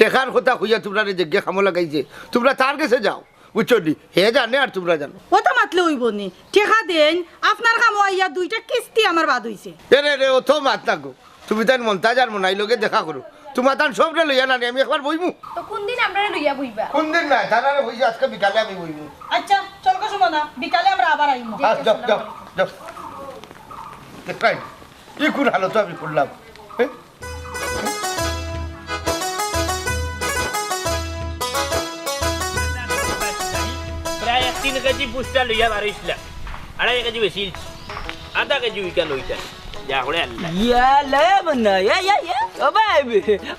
টেকার কথা হইয়া তোমরা যে কামো লাগাইছে তোমরা তার কাছে যাও বুঝছো নি হে জানে আর তোমরা জানো ও তো মাতলে হইব নি টাকা দেন আপনার কাম হইয়া 2টা কিস্তি আমার বাদ হইছে এরে রে ও তো মাত না গো তুমি তাই মন্তাজ আর মনাই লোকে দেখা করো তোমার তার সবটা লইয়া না আমি একবার বইমু তো কোন দিন আমরা লইয়া বইবা কোন দিন না তারা হইছে আজকে বিকালে আমি বইমু আচ্ছা চল কো সুমনা বিকালে আমরা আবার আইমু যাও দেখাই কি কোন হালত আমি করলাম হ্যাঁ? প্রায় 3 কেজি পুষ্টা লইয়া বাড়াইছিলাম 2.5 কেজি বেশি আধা কেজি উইকা লইতাম যা করে আল্লাহ ইয়া লে মনা ইয়া ও ভাই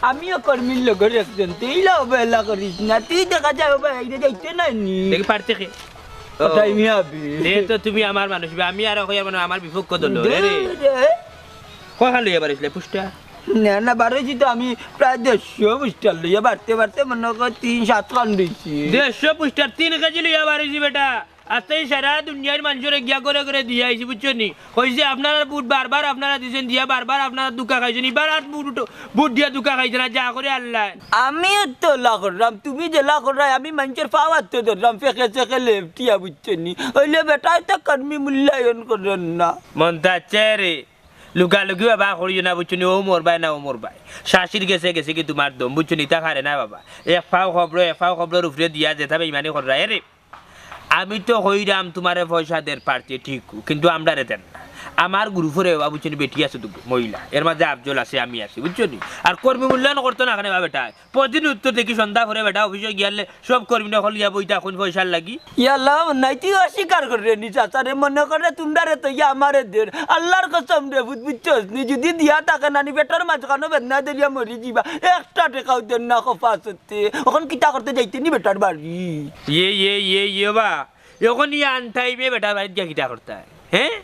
আমিও কর্মীর লগর একজন তুই লো বেলা করিস না তুই দেখা যাও ভাই এটা যাইতে না নি দেখি পারতে কে ওটাই মিয়াবি দে তো তুমি আমার মানুষ আমি আর কইয়া মানে আমার বিপক্ষ দল রে কখন লইয়া বাড়াইছিলে পুষ্টা না বারোছি তো আমি প্রায় 150 বুস্টার লইয়া বাড়তে মনে কর 3-7 খান দিয়েছি 150 পুষ্টার 3 কেজি লইয়া বাড়াইছি বেটা আজকে সারা দুনিয়ার মানুষের গিয়া করে দিয়ে আইছি বুঝছো নি কইছে আপনারা বুট বারবার আপনারা দিছেন দিয়া বারবার আপনারা দুকা খাইছেন এবার আর বুট দিয়া দুকা খাইছেন না যা করে আল্লাহ আমিও তো লা করলাম তুমি যে লা করাই আমি মানুষের পাওয়ার তো ধরলাম ফেকে লেফটিয়া বুঝছো নি হইলে বেটা তো কর্মী মূল্যায়ন করেন না মনটা চেরে লুকালুকি বাবা করিও না বুঝছো নি ও মোর ভাই শাশির গেছে কি তোমার দম বুঝছো নি তা খারে না বাবা এক ফাও খবর উপরে দিয়া যেতে ইমানে করা রে আমি তো হইরাম তোমারে পয়সা দের পারছি ঠিক কিন্তু আমরা রে দেন না আমার গ্রুপরে বুঝছো নি বেটি আছে তো মহিলা এর মাঝে আফজল আছে আমি আছি বুঝছো নি আর কর্মী মূল্যায়ন করতো না এখানে বেটা প্রতিদিন উত্তর দেখি সন্ধ্যা করে বেটা অফিসে গিয়ালে সব কর্মী নকল গিয়া বইটা এখন পয়সার লাগি ইয়াল্লাহ নাই তুই অস্বীকার করে নি চাচারে মনে করে তোমরা রে তো ইয়া আমারে দের আল্লাহর কসম রে বুঝছস নি যদি দিয়া থাকে নানি বেটার মাঝখানে বেদনা দেরিয়া মরি যাবা একটা টাকাও দেন না খফাস হতে এখন কিতা করতে যাইতে নি বেটার বাড়ি ইয়ে বা এখন ইয়ে আনতাইবে বেটা বাড়িতে গিয়া কিটা করতে হ্যাঁ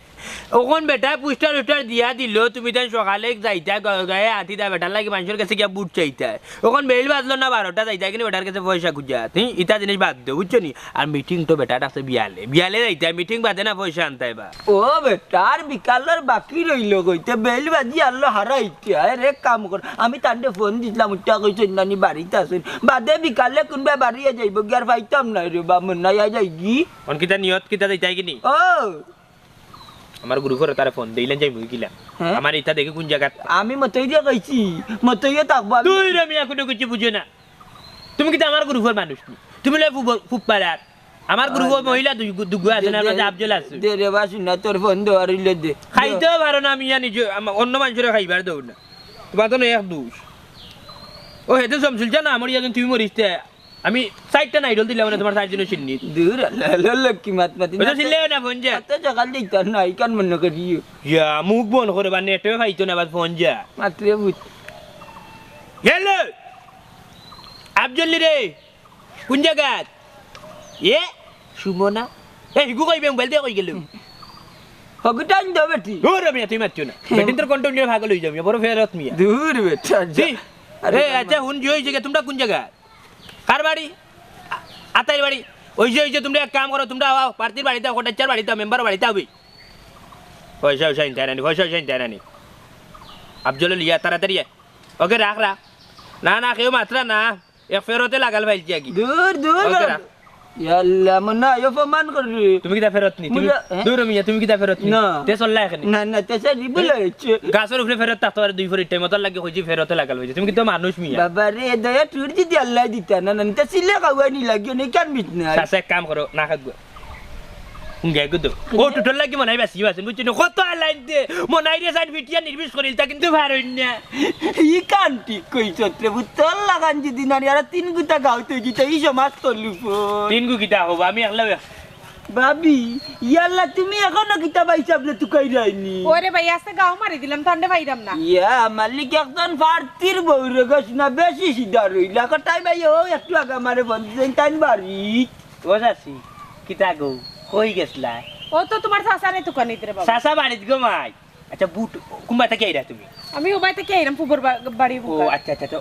ওখন বেটা পুস্টার উস্টার দিয়া দিল তুমি তাই সকালে যাইতা গায়ে আতিতা বেটার লাগে মানুষের কাছে গিয়া বুট চাইতা ওখন বেল বাজলো না 12টা যাইতা কিন্তু বেটার কাছে পয়সা খুঁজা ইটা জিনিস বাদ দো বুঝছো নি আর মিটিং তো বেটার আছে বিয়ালে যাইতা মিটিং বাদে না পয়সা আনতাই বা ও বেটার বিকালের বাকি রইল কইতে বেল বাজি আল্লো হারাইতে আরে কাম কর আমি তান্ডে ফোন দিছিলাম উঠা কইছে নানি বাড়িতে আসেন বাদে বিকালে কোনবা বাড়িয়ে যাইব গিয়ার পাইতাম না রে বা মন নাই যাই গি অন কিতা নিয়ত কিতা যাইতাই কিনি ও আমার গ্রুপের তারা ফোন দিলেন যাই মুই গিলা হ্যাঁ? আমার ইটা দেখে কোন জায়গা আমি মতই দিয়ে কইছি মতই থাকবো আমি। তুই রে মিয়া কোনো কিছু বুঝে না তুমি কিতা আমার গ্রুপের মানুষ নি তুমি লে ফুপ পারার আমার গ্রুপের মহিলা দুগু আছে না আমরা আফজল আছে দে রে বাসি না তোর ফোন দেওয়ার হইলে দে খাইতেও পারো না মিয়া নিজে অন্য মানুষের খাইবার দৌড় না তোমার তো এক দোষ ও হেতে জমছিল জানা আমার ইয়াজন তুমি মরিতে আমি সাইডটা নাই ডল দিলাম না তোমার সাইড জন্য চিন্নি দূর আল্লাহ লক্ষ্মী মাত মাতি ওটা ছিলে না ফোন যা তো সকাল দিতার না ইকান মনে করিও ইয়া মুখ বন্ধ করে বা নেটে খাইতো না বাদ ফোন যা মাত্রে বুঝ হ্যালো আফজল রে কোন জায়গা এ সুমনা এই হিগু কইবে মোবাইল দিয়ে কই গেল হগুটান দো বেটি দূর মিয়া তুই মারছো না বেটিন তোর কন্টিনিউ ভাগ লই যাবি বড় ফেরত মিয়া দূর বেটা আরে আচ্ছা হুন যে হইছে তোমরা কোন জায়গা কার বাড়ি আতাইর বাড়ি ওই যে তোমরা এক কাম করো তোমরা পার্টির বাড়িতে কোটাচার বাড়িতে মেম্বার বাড়িতে হবে পয়সা ইনতে নানি আফজল লিয়া তাড়াতাড়ি ওকে রাখ না কেউ মাত্রা না এক ফেরতে লাগাল ভাইছি কি দূর দূর ওকে রাখ। ইয়াল্লা মনে আয়ো ফমান করবি তুমি কিটা ফেরত নি তুমি দূর মিয়া তুমি কিটা ফেরত নি না। তে চললা এখানে না না তেসা রিবলে হচ্ছে গাছের উপরে ফেরত থাকতো আর 2 ফেরত টাইম লাগে কইছি ফেরতে লাগাল ভাইছি তুমি কিন্তু মানুষ মিয়া বাবা রে দয়া টুর যদি আল্লাহ দিতা না না তা সিলে কাওয়ানি লাগিও নে কান মিট না সাসে এক কাম করো না খাগো গে গুদ ও টুটল লাগি মনাই বাসি বাসেন বুঝছি না কত লাইন দে মনাই রে সাইড ভিটিয়া নির্বিষ করিল তা কিন্তু ভারই না ই কান ঠিক কইছ রে বুতল লাগান যদি না আর তিন গুতা গাউতে গিতা ই সমাজ তলু তিন গু কিটা হবো আমি একলা ভাবি ইয়াল্লা তুমি এখনো কিতা পাইছাবলে তু কই রাইনি ওরে ভাই আজকে গাও মারি দিলাম তান্ডে পাইরাম না ইয়া মালিক একজন পার্টির বউ রে গছ না বেশি সিধা রইলা কটাই ভাই ও একটু আগা মারে বন্ধ টাইম বাড়ি ও সাসি কিটা গো কই গেছলা ও তো তোমার সাসারে দোকানিতে রে বাবা সাসা বাড়িত গো মাই আচ্ছা বুট কুম্বা থেকে আইরা তুমি আমি ওবাই থেকে আইরাম পুবর বাড়ি ও আচ্ছা আচ্ছা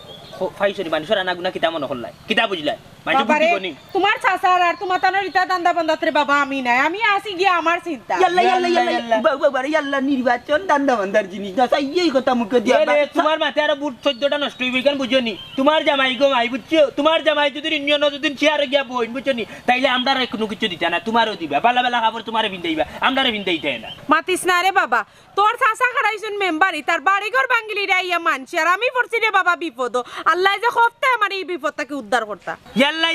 ফাইসরি মানুষের আনা গুনা কিতা মনে হল্লাই কিতা বুঝলাই মানুষ বাবারে বুঝিব নি তোমার সাসার আর তোমার তানোর ইতা দান্দা বন্দাত রে বাবা আমি নাই আমি আসি গিয়া আমার চিন্তা ইয়াল্লা ইয়াল্লা ইয়াল্লা বাবা ইয়াল্লা নির্বাচন দান্দা বান্দার জিনিস না তাই এই কথা মুখে দিয়া এ রে তোমার মাথায় আর বুট 14টা নষ্ট হইব কেন বুঝনি তোমার জামাই গো মাই বুঝছো তোমার জামাই যদি ইউনিয়ন যদি চেয়ারে গিয়া বইন বুঝনি তাইলে আমরা আর কোনো কিছু দিতা না তোমারও দিবা বালা বালা খাবার তোমারে ভিন্দাইবা আমরারে ভিন্দাইতে না মাতিস না রে বাবা তোর সাসা খাড়াইছেন মেম্বারই তার বাড়িঘর বাঙ্গিলি রাইয়া মানছি আর আমি পড়ছি রে বাবা বিপদ আল্লাহ যে খফতে আমার এই বিপদটাকে উদ্ধার করতা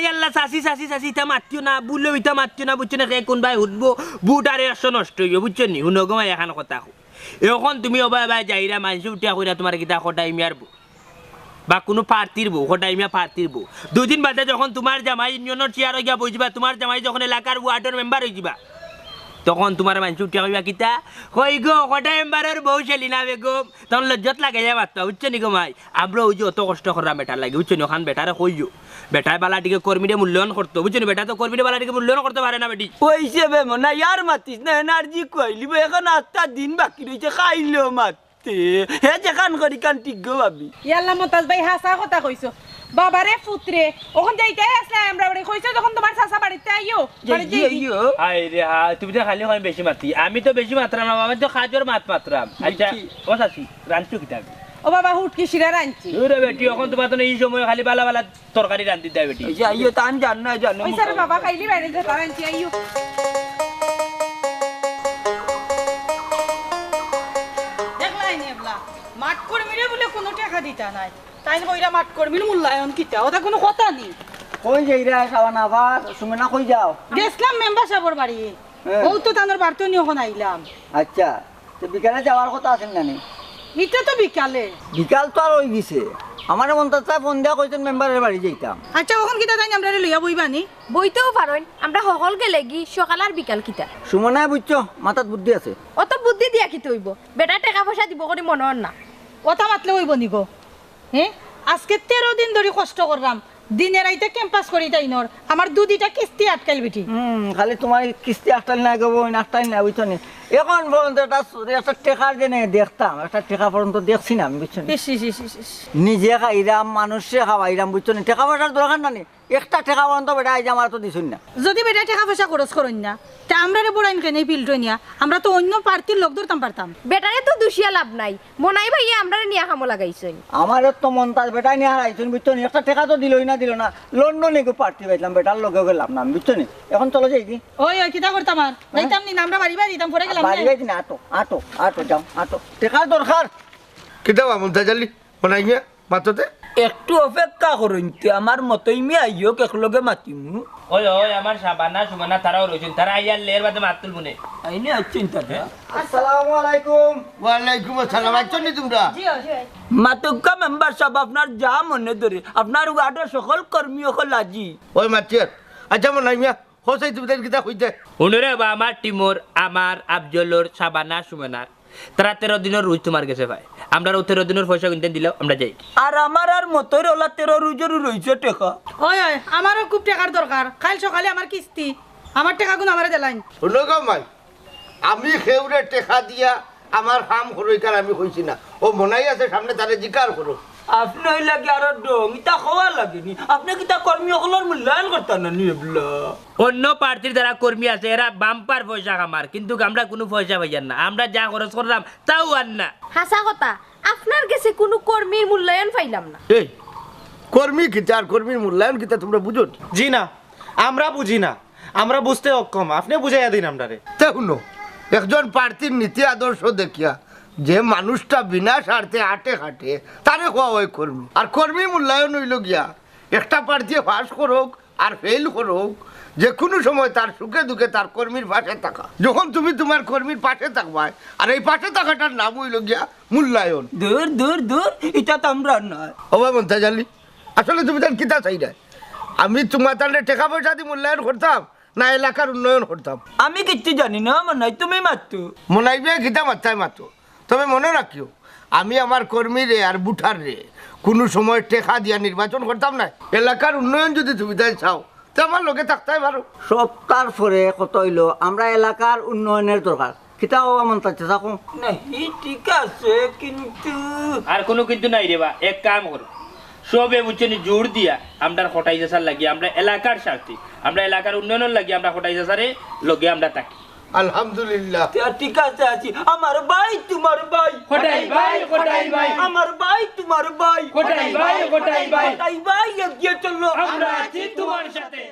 ইয়াল্লা সাসি তা মাতিও না বুলো ইতা মাতিও না বুঝছো না কে কোন ভাই উঠবো বুট আর একশো নষ্ট হইব বুঝছো নি হুনো গমাই এখন কথা এখন তুমি ওবাই যাইরা মানুষ উঠিয়া কইরা তোমার কিতা খটাই মিয়ারবো বা কোনো পার্টির বউ খটাই মিয়া পার্টির বউ 2 দিন বাদে যখন তোমার জামাই ইউনিয়নের চেয়ার গিয়া বইবা তোমার জামাই যখন এলাকার ওয়ার্ডের মেম্বার হয়ে যাবা তখন তোমার মানুষ উঠিয়া কইবা কিতা কই গো কটা মেম্বারের বউ ছেলিনা বেগম তখন লজ্জত লাগে যায় মাত্র বুঝছো নি গমাই আমরা ওই যে অত কষ্ট করা বেটার লাগে বুঝছো নি ওখান বেটারে কইও বেটায় বালাটিকে কর্মীরে মূল্যায়ন করতো বুঝছো নি বেটা তো কর্মীরে বালাটিকে মূল্যায়ন করতে পারে না বেটি পয়সা বে মনে ইয়ার মাতিস না এনার্জি কইলি এখন 8টা দিন বাকি রইছে খাইলো মাতে হে যে কান করি কান ঠিক গো ভাবি ইয়াল্লা মতাজ ভাই হাসা কথা কইছো বাবারে পুত্রে ওখান যাইতে আসলে আমরা বাড়ি কইছো যখন তোমার সাসা বাড়িতে আইও বাড়ি যাই আই রে হা তুমি তো খালি হয় বেশি মাতি আমি তো বেশি মাত্রাম না বাবা তো খাজর মাত্রাম আচ্ছা ও সাসি রান্টু কিতা ও বাবা হুটকি শিরা রাঁধছি ওরে বেটি এখন তোমার তো এই সময় খালি বালা বালা তরকারি রান্ধি দেয় বেটি এই যে আইও তান জান না জানো ওই স্যার বাবা খাইলি বাইরে যে রাঁধছি আইও দেখলাই নি এবলা মাঠ কর্মীরে বলে কোনো টাকা দিতা নাই তাই কইরা মাঠ কর্মীর মূল্যায়ন কিতা ওটা কোনো কথা নেই কই যাইরা খাওয়া না ভাত সুমেনা কই যাও গেছলাম মেম্বার সাহেবের বাড়ি ও তো তানোর বাড়িতে নিয়ে ওখানে আইলাম আচ্ছা তো বিকালে যাওয়ার কথা আছেন না নি এটা তো বিকালে বিকাল তো আর হয়ে গেছে আমার মন তো ফোন দেওয়া কইতেন মেম্বারের বাড়ি যাইতাম আচ্ছা ওখান কিতা তাই আমরা লইয়া বইবানি বইতেও পারেন আমরা সকল গেলে গি সকাল আর বিকাল কিতা সুমনায় বুঝছো মাথাত বুদ্ধি আছে অত বুদ্ধি দিয়া কি তৈব বেটা টাকা পয়সা দিব করি মনে হন না ওটা মাতলে হইব নিগো হ্যাঁ আজকে 13 দিন ধরে কষ্ট করলাম দিনে রাইতে ক্যাম্পাস করি তাই নর আমার 2 কিস্তি আটকাইল বেটি খালি তোমার কিস্তি আটটাল না গো আটটাল না বুঝছো নি এখন পর্যন্ত একটা টেকার জেনে দেখতাম, একটা টেকা পর্যন্ত দেখছি না আমি, বুঝছো নি? ইস, ইস, ইস, ইস, ইস। নিজে খাইরাম, মানুষে খাওয়াইরাম, বুঝছো নি? টাকা পয়সার দরকার না নি, একটা টাকা পর্যন্ত বেটা আইজ আমার তো দিছুন না। যদি বেটা টাকা পয়সা খরচ করেন না তা আমরা বড়াইন কেন এই পিল্টো নিয়া? আমরা তো অন্য পার্টির লোক ধরতাম পারতাম। বেটারে তো দুষিয়া লাভ নাই, মনাই ভাই আমরা নিয়া খামো লাগাইছেন। আমার তো মন তার বেটাই নিয়ে হারাইছুন, বুঝছো নি? একটা টাকা তো দিলই না, দিল না। লন্ডনে গিয়ে পার্টি পাইলাম, বেটার লগে গেলাম না, বুঝছো নি? এখন চলো যাই কি ওই ওই কিতা করতাম আর যাইতাম নি, আমরা বাড়ি বাড়ি দিতাম, পরে গেলাম বাড়ি না। যাইছি না, আটো আটো আটো যাও, আটো টাকার দরকার। কিতাবা মুন্তাজালি বনাই গিয়া মাততে একটু অপেক্ষা করুন, আমার মতই মি আইও একলগে মাতিমু। ওই ওই আমার সাবানা সুমানা তারাও রয়েছেন, তারা আইয়ার লের বাদে মাত তুলবো নে। আইনে আছেন তারা। আসসালামু আলাইকুম। ওয়ালাইকুম আসসালাম। আইছো নি তোমরা? মাতুকা মেম্বার সাহেব, আপনার যা মনে ধরে আপনার ওয়ার্ডের সকল কর্মী সকল আজি। ওই মাতিয়ার আচ্ছা মনাই মিয়া হোসাই তুমি তাই কিতা কইতে উনুরে বা আমার টিমোর, আমার আফজলর, সাবানা সুমানার তারা 13 দিনের রুজ তোমার গেছে ভাই। আমরা 13 দিনের পয়সা কিনতে দিলেও আমরা যাই। আর আমার আর মতর ওলা 13 রুজেরও রইছে টাকা। ওই ওই আমারও খুব টাকার দরকার, কাল সকালে আমার কিস্তি, আমার টাকা গুণ আমারে দেলাইন। শুনো গো মাই, আমি খেউরে টেকা দিয়া আমার কাম করইকার আমি কইছি না। ও মনাই আছে সামনে তারে জিকার করো। আপনি লাগে আরো ডং ইটা খাওয়া লাগেনি, আপনি কিতা কর্মী সকলের মূল্যায়ন করতেন না নিবলা। অন্য প্রার্থীর যারা কর্মী আছে এরা বাম্পার পয়সা কামার, কিন্তু আমরা কোনো পয়সা পাইয়ান না। আমরা যা খরচ করলাম তাও আর না। হাসা কথা, আপনার কাছে কোনো কর্মীর মূল্যায়ন পাইলাম না। এই কর্মী কিতা আর কর্মীর মূল্যায়ন কিতা তোমরা বুঝো? জি না, আমরা বুঝি না, আমরা বুঝতে অক্ষম, আপনি বুঝাইয়া দিন আমরারে। তা শুনো, একজন প্রার্থীর নীতি আদর্শ দেখিয়া যে মানুষটা বিনা স্বার্থে আটে হাঁটে তারে হওয়া হয় কর্মী। আর কর্মী মূল্যায়ন হইল গিয়া একটা প্রার্থী পাস করুক আর ফেল করুক, যে কোনো সময় তার সুখে দুঃখে তার কর্মীর পাশে থাকা। যখন তুমি তোমার কর্মীর পাশে থাকবাই, আর এই পাশে থাকাটার নাম হইল গিয়া মূল্যায়ন। দূর দূর দূর, এটা তো আমরা নয়। ওবা মন্তাজালি, আসলে তুমি তার কিতা চাই না? আমি তোমার তাহলে টাকা পয়সা দিয়ে মূল্যায়ন করতাম না এলাকার উন্নয়ন করতাম? আমি কিচ্ছু জানি না, মনাই তুমি মাতু। মনাইবে গীতা মাথায় মাতো। তবে মনে রাখিও, আমি আমার কর্মীরে আর বুঠার রে কোনো সময় টেকা দিয়া নির্বাচন করতাম না। এলাকার উন্নয়ন যদি তুমি তাই চাও তো আমার লোকে থাকতেই পারো। সপ্তাহ পরে কত হইলো আমরা এলাকার উন্নয়নের দরকার, কিতাও এমন চাচ্ছে থাকুন। নাহি ঠিক আছে, কিন্তু আর কোনো কিন্তু নাই রে বা, এক কাম করো সবে বুঝছেন জোর দিয়া আমরা হটাই যাসার লাগি, আমরা এলাকার স্বার্থে, আমরা এলাকার উন্নয়নের লাগি আমরা হটাই যাসারে লগে আমরা থাকি। আলহামদুলিল্লাহ। ঠিক আছে আছি। আমার ভাই তোমার ভাই, হটাই ভাই, হটাই ভাই, আমার ভাই তোমার ভাই, হটাই ভাই, হটাই ভাই, হটাই ভাই এগিয়ে চলো, আমরা আছি তোমার সাথে।